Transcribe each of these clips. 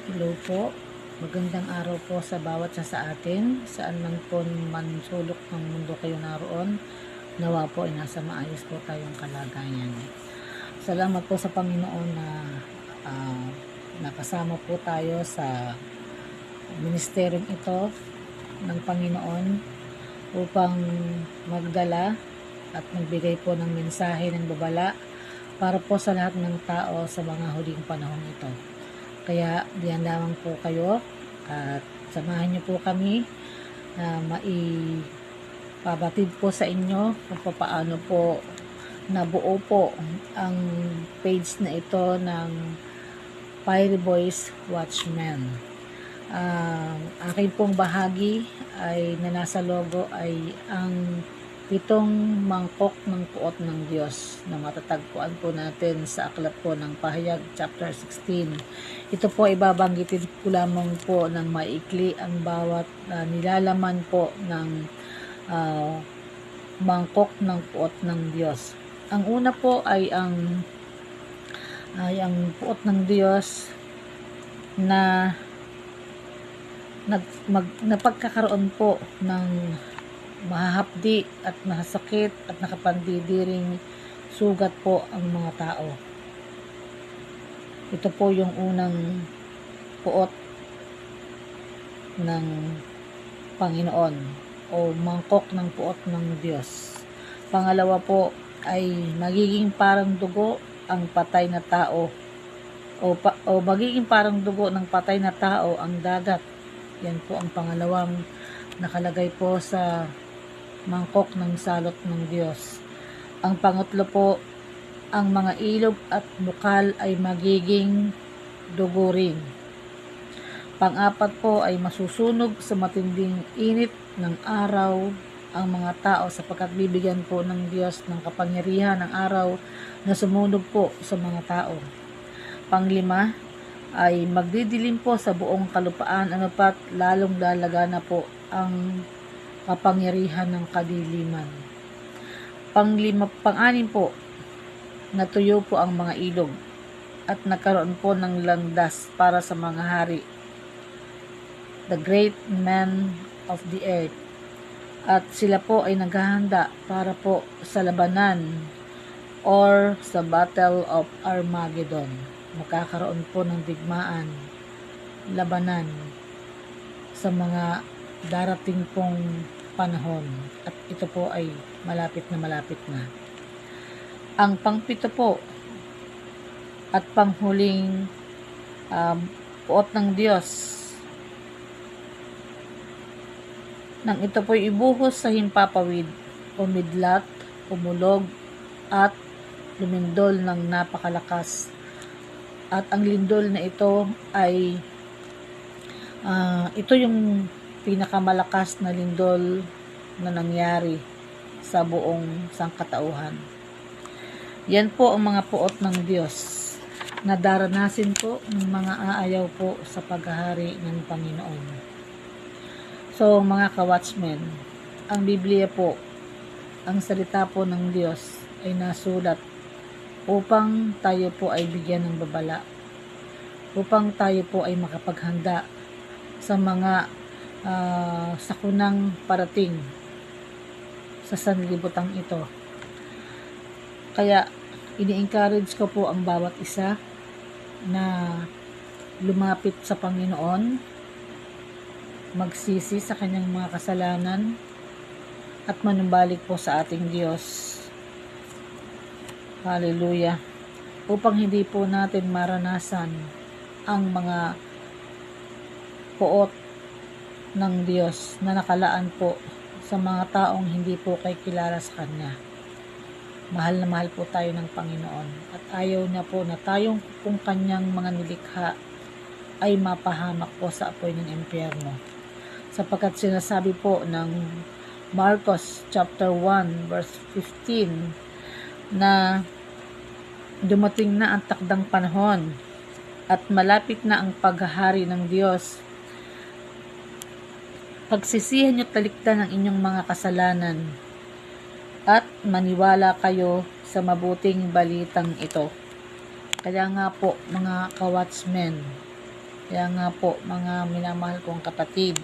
Hello po. Magandang araw po sa bawat isa sa atin. Saan man po man sulok ng mundo kayo naroon. Nawa po ay nasa maayos po tayong kalagayan. Salamat po sa Panginoon na nakasama po tayo sa ministeryong ito ng Panginoon upang magdala at magbigay po ng mensahe ng babala para po sa lahat ng tao sa mga huling panahon ito. Kaya diyan lamang po kayo at samahan niyo po kami na maipabatid po sa inyo kung paano po nabuo po ang page na ito ng Fiery Boys Watchmen. Aking pong bahagi ay na nasa logo ay ang 7 mangkok ng puot ng Diyos na matatagpuan po natin sa aklat po ng Pahayag chapter 16. Ito po ay babanggitin ko lamang po ng maikli ang bawat nilalaman po ng mangkok ng puot ng Diyos. Ang una po ay ang puot ng Diyos na napagkakaroon po ng mahahapdi at masakit at nakapandidiring sugat po ang mga tao. Ito po yung unang puot ng Panginoon o mangkok ng puot ng Diyos. Pangalawa po ay magiging parang dugo ang patay na tao o magiging parang dugo ng patay na tao ang dagat. Yan po ang pangalawang nakalagay po sa mangkok ng salot ng Diyos. Ang pangatlo po, ang mga ilog at bukal ay magiging dugo rin. Pang-apat po ay masusunog sa matinding init ng araw ang mga tao sapagkat bibigyan po ng Diyos ng kapangyarihan ng araw na sumunog po sa mga tao. Panglima ay magdidilim po sa buong kalupaan anupat lalong lalagana po ang kapangyarihan ng kadiliman. Pang-anim po, natuyo po ang mga ilog at nagkaroon po ng landas para sa mga hari, the great men of the earth. At sila po ay naghahanda para po sa labanan or sa Battle of Armageddon. Magkakaroon po ng digmaan, labanan sa mga darating pong panahon at ito po ay malapit na. Ang pangpito po at panghuling puot ng Diyos nang ito po ibuhos sa himpapawid, umidlat, umulog at lumindol ng napakalakas. At ang lindol na ito ay ito yung pinakamalakas na lindol na nangyari sa buong sangkatauhan. Yan po ang mga puot ng Diyos na daranasin po ng mga aayaw po sa paghahari ng Panginoon. So mga ka-watchmen, ang Biblia po, ang salita po ng Diyos ay nasulat upang tayo po ay bigyan ng babala, upang tayo po ay makapaghanda sa mga sakunang parating sa sanlibutan ito. Kaya ini-encourage ko po ang bawat isa na lumapit sa Panginoon, magsisi sa kanyang mga kasalanan at manumbalik po sa ating Diyos. Hallelujah. Upang hindi po natin maranasan ang mga puot ng Diyos na nakalaan po sa mga taong hindi po kay kilala sa Kanya. Mahal na mahal po tayo ng Panginoon at ayaw niya po na tayong kung Kanyang mga nilikha ay mapahamak po sa apoy ng impyerno. Sapagkat sinasabi po ng Marcos chapter 1 verse 15 na dumating na ang takdang panahon at malapit na ang paghahari ng Diyos. Pagsisihan niyo talikdan ang inyong mga kasalanan at maniwala kayo sa mabuting balitang ito. Kaya nga po mga ka-watchmen, Kaya nga po, mga minamahal kong kapatid,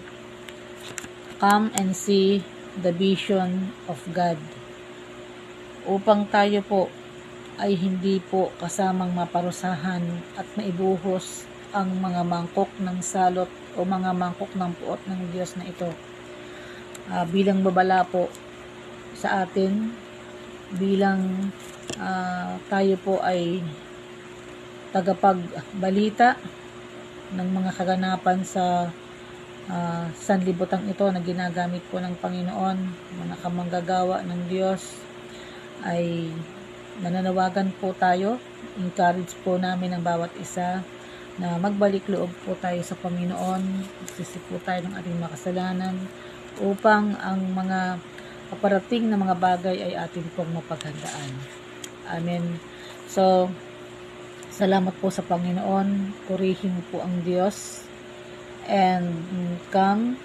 come and see the vision of God. Upang tayo po ay hindi po kasamang maparusahan at maibuhos ang mga mangkok ng salot o mga mangkok ng puot ng Diyos na ito. Bilang babala po sa atin, bilang tayo po ay tagapagbalita ng mga kaganapan sa sanlibutan ito na ginagamit po ng Panginoon, mga kamanggagawa ng Diyos, ay nananawagan po tayo, encourage po namin ang bawat isa na magbalik loob po tayo sa Panginoon, magsisi po tayo ng ating makasalanan upang ang mga paparating na mga bagay ay atin pong mapaghandaan. Amen. So, salamat po sa Panginoon, purihin po ang Diyos, and come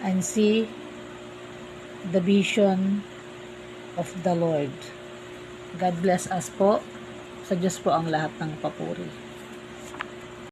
and see the vision of the Lord. God bless us po. Sa Diyos po ang lahat ng papuri.